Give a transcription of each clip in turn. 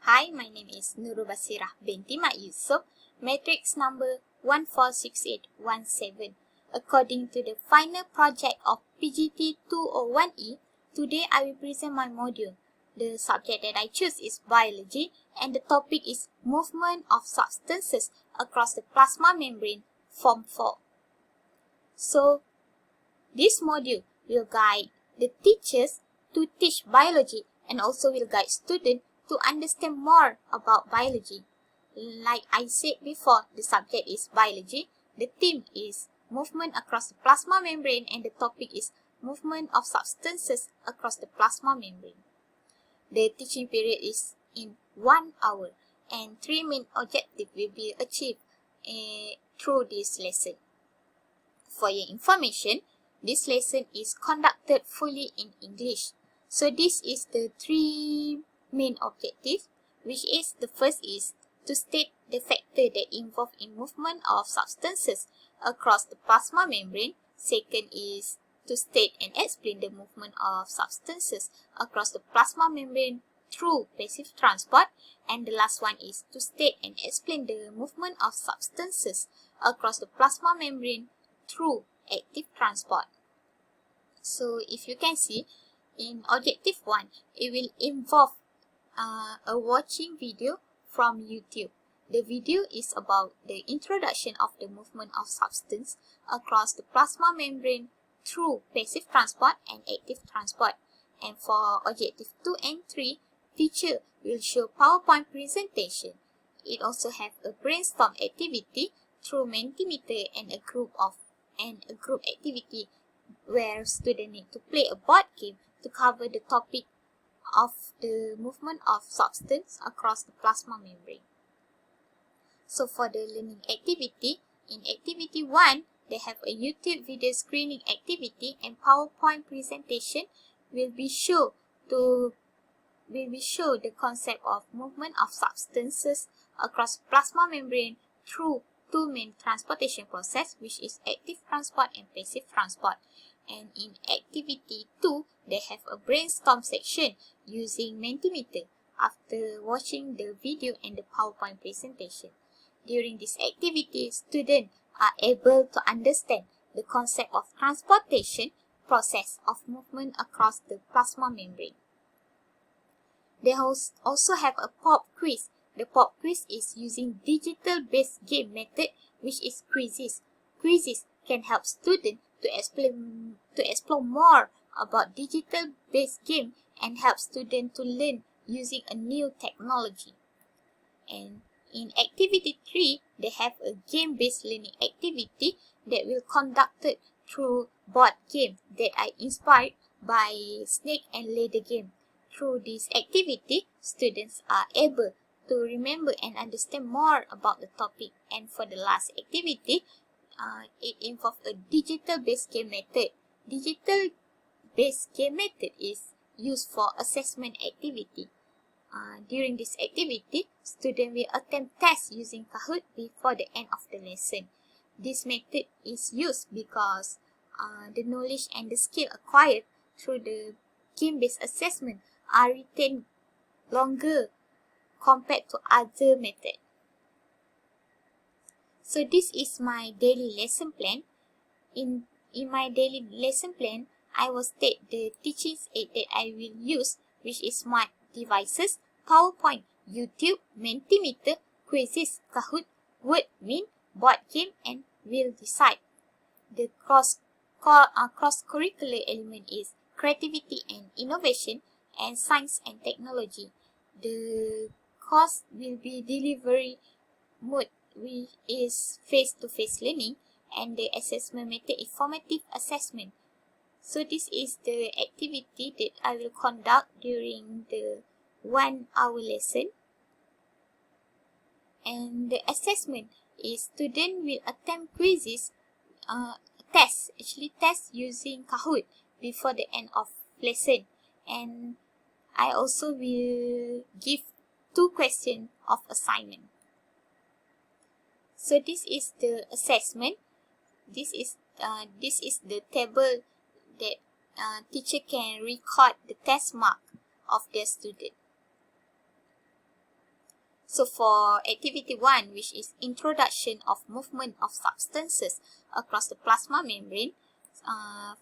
Hi, my name is Nurul Basirah binti Mak Yusof, matrix number 146817. According to the final project of PGT201E, today I will present my module. The subject that I choose is biology and the topic is movement of substances across the plasma membrane, Form 4. So, this module will guide the teachers to teach biology and also will guide students to understand more about biology. Like I said before, the subject is biology, the theme is movement across the plasma membrane and the topic is movement of substances across the plasma membrane. The teaching period is in 1 hour and 3 main objectives will be achieved through this lesson. For your information, this lesson is conducted fully in English. So this is the 3 main objectives, which is the first is to state the factor that involve in movement of substances across the plasma membrane. Second is to state and explain the movement of substances across the plasma membrane through passive transport. And the last one is to state and explain the movement of substances across the plasma membrane through active transport. So if you can see, in objective 1, it will involve a watching video from YouTube. The video is about the introduction of the movement of substance across the plasma membrane through passive transport and active transport. And for objective 2 and 3, teacher will show PowerPoint presentation. It also have a brainstorm activity through Mentimeter and a group activity where students need to play a board game to cover the topic of the movement of substance across the plasma membrane. So for the learning activity, in activity 1, they have a YouTube video screening activity and PowerPoint presentation will be show the concept of movement of substances across plasma membrane through 2 main transportation process, which is active transport and passive transport. And in activity 2, they have a brainstorm section using Mentimeter after watching the video and the PowerPoint presentation. During this activity, students are able to understand the concept of transportation process of movement across the plasma membrane. They also have a pop quiz. The pop quiz is using digital-based game method, which is quizzes. Quizzes can help students to explore more about digital-based game and help students to learn using a new technology. And in activity 3, they have a game-based learning activity that will conducted through board game that are inspired by snake and ladder game. Through this activity, students are able to remember and understand more about the topic. And for the last activity, it involves a digital-based game method. Digital-based game method is used for assessment activity. During this activity, students will attempt tests using Kahoot before the end of the lesson. This method is used because the knowledge and the skill acquired through the game-based assessment are retained longer compared to other methods. So this is my daily lesson plan. In my daily lesson plan, I will state the teaching aid that I will use, which is smart devices, PowerPoint, YouTube, Mentimeter, quizzes, Kahoot, WordMin, board game, and will decide. The cross-curricular element is creativity and innovation and science and technology. The course will be delivery mode, which is face-to-face learning, and the assessment method is formative assessment. So this is the activity that I will conduct during the 1 hour lesson. And the assessment is student will attempt quizzes, tests using Kahoot before the end of lesson. And I also will give 2 questions of assignment. So this is the assessment. This is the table that teacher can record the test mark of their student. So for activity 1, which is introduction of movement of substances across the plasma membrane,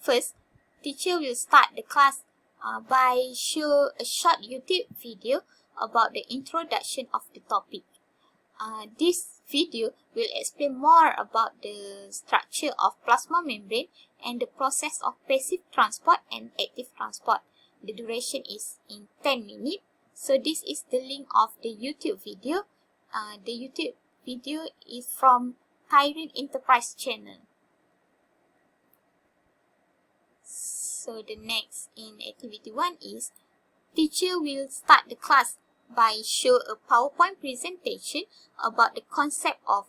first, teacher will start the class by show a short YouTube video about the introduction of the topic. This video will explain more about the structure of plasma membrane and the process of passive transport and active transport. The duration is in 10 minutes. So this is the link of the YouTube video. The YouTube video is from Tyrene Enterprise channel. So the next in activity 1 is teacher will start the class by show a PowerPoint presentation about the concept of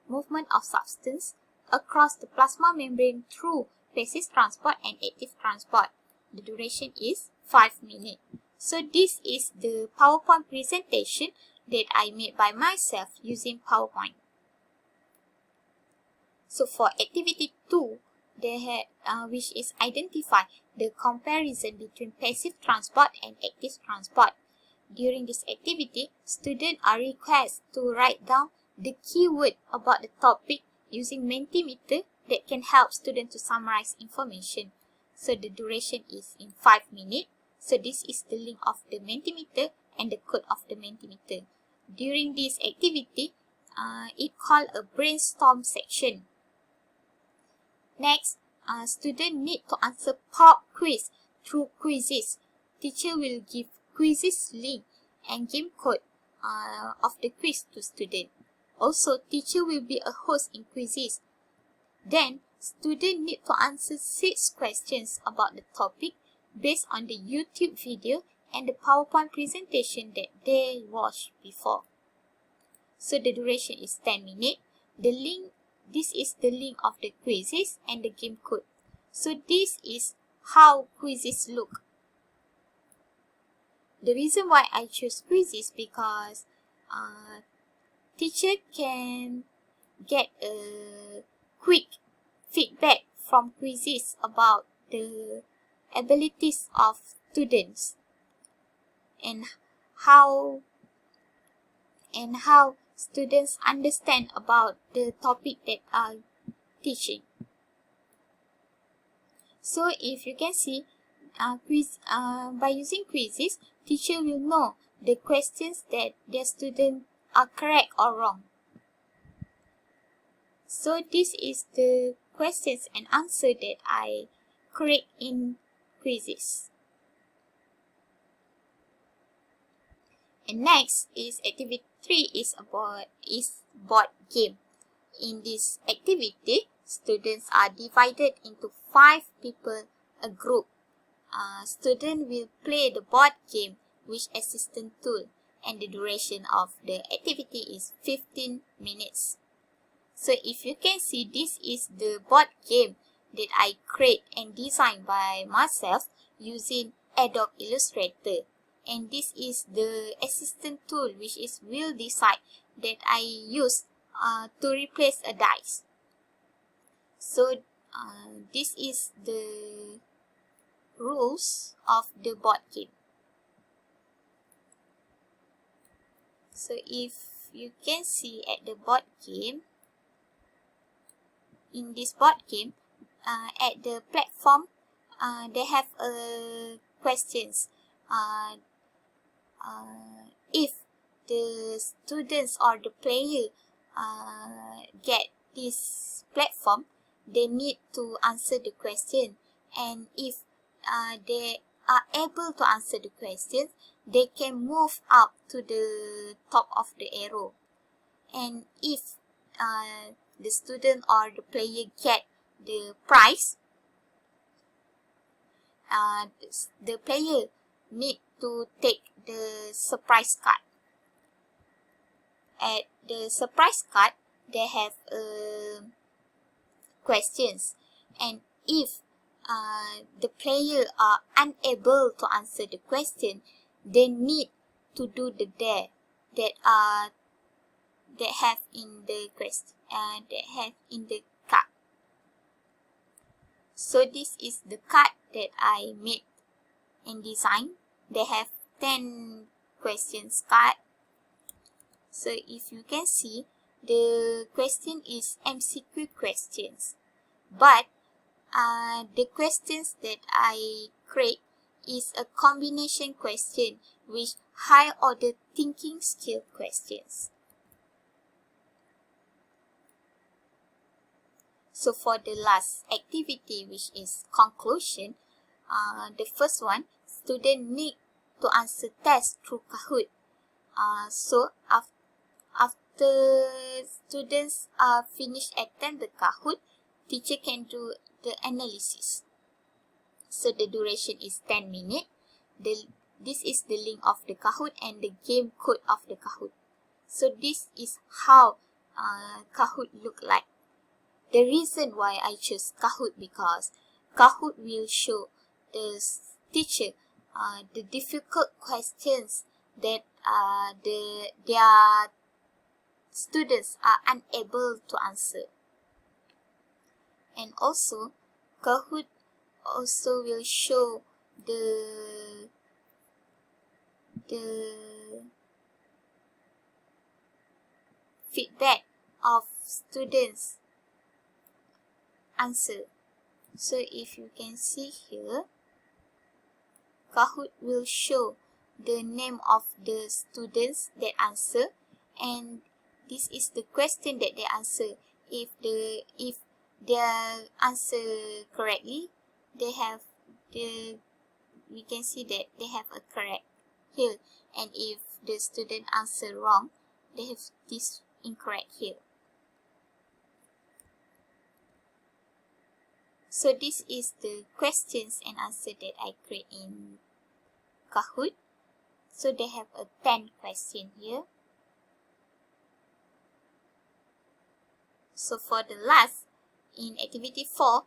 movement of substance across the plasma membrane through passive transport and active transport. The duration is 5 minutes. So this is the PowerPoint presentation that I made by myself using PowerPoint. So for activity 2, which is identify the comparison between passive transport and active transport. During this activity, students are requested to write down the keyword about the topic using Mentimeter that can help students to summarize information. So the duration is in 5 minutes. So this is the link of the Mentimeter and the code of the Mentimeter. During this activity, it called a brainstorm section. Next, students need to answer pop quiz through quizzes. Teacher will give quizzes link and game code of the quiz to student. Also, teacher will be a host in quizzes. Then, students need to answer 6 questions about the topic based on the YouTube video and the PowerPoint presentation that they watched before. So the duration is 10 minutes. This is the link of the quizzes and the game code. So this is how quizzes look. The reason why I choose quizzes because teacher can get a quick feedback from quizzes about the abilities of students and how students understand about the topic that are teaching. So if you can see, by using quizzes, teacher will know the questions that their students are correct or wrong. So this is the questions and answer that I create in quizzes. And next is activity 3 is board game. In this activity, students are divided into 5 people a group. Students will play the board game with assistant tool, and the duration of the activity is 15 minutes. So if you can see, this is the board game that I create and design by myself using Adobe Illustrator. And this is the assistant tool which is wheel decide that I use to replace a dice. So this is the rules of the board game. So if you can see at the board game, in this board game, at the platform, they have questions. If the students or the player get this platform, they need to answer the question, and if they are able to answer the questions, they can move up to the top of the arrow. And if the student or the player get the prize, the player need to take the surprise card. At the surprise card, they have questions, and if the player are unable to answer the question, they need to do the dare that have in the quest that have in the card. So this is the card that I made and designed. They have 10 questions card. So if you can see, the question is MCQ questions, but the questions that I create is a combination question with high order thinking skill questions. So for the last activity, which is conclusion, the first one, student need to answer test through Kahoot. So after students finish attend the Kahoot, teacher can do the analysis. So the duration is 10 minutes. This is the link of the Kahoot and the game code of the Kahoot. So this is how Kahoot look like. The reason why I choose Kahoot because Kahoot will show the teacher the difficult questions that their students are unable to answer. And also, Kahoot also will show the feedback of students' answer. So if you can see here, Kahoot will show the name of the students that answer, and this is the question that they answer. If their answer correctly, we can see that they have a correct here, and if the student answer wrong, they have this incorrect here. So this is the questions and answer that I create in Kahoot. So they have a 10 question here. So for the last, in activity 4,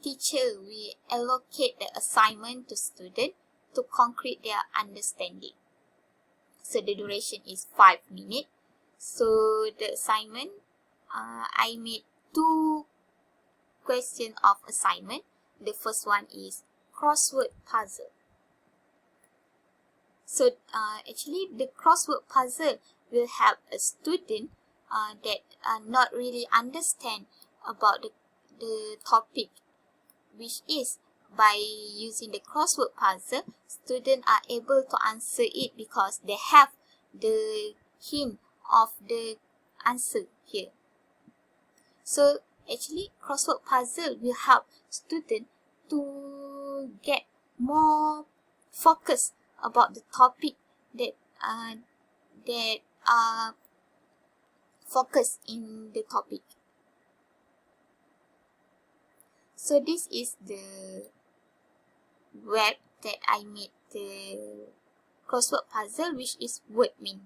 teacher will allocate the assignment to student to concrete their understanding. So the duration is 5 minutes. So the assignment, I made 2 questions of assignment. The first one is crossword puzzle. So actually the crossword puzzle will help a student that not really understand about the topic, which is by using the crossword puzzle, students are able to answer it because they have the hint of the answer here. So actually crossword puzzle will help students to get more focus about the topic that are focused in the topic. So this is the web that I made the crossword puzzle, which is WordMin.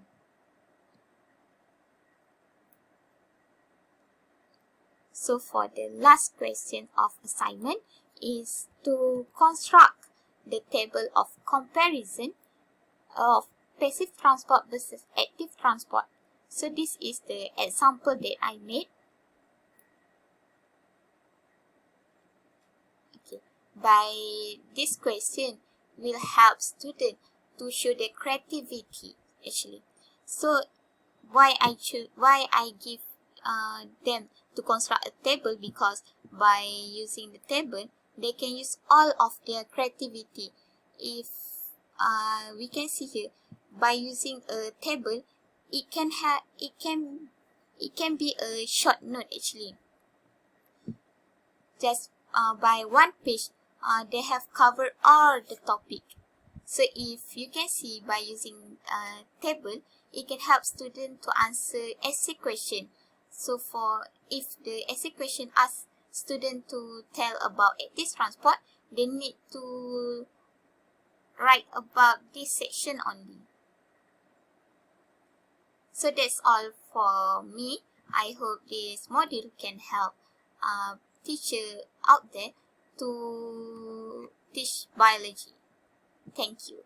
So for the last question of assignment is to construct the table of comparison of passive transport versus active transport. So this is the example that I made. Okay. By this question will help students to show their creativity actually. So why I give them to construct a table, because by using the table they can use all of their creativity. If we can see here, by using a table, it can be a short note actually. Just by one page, they have covered all the topic. So if you can see, by using a table, it can help students to answer essay question. So for if the essay question asks students to tell about active transport, they need to write about this section only. So that's all for me. I hope this module can help teacher out there to teach biology. Thank you.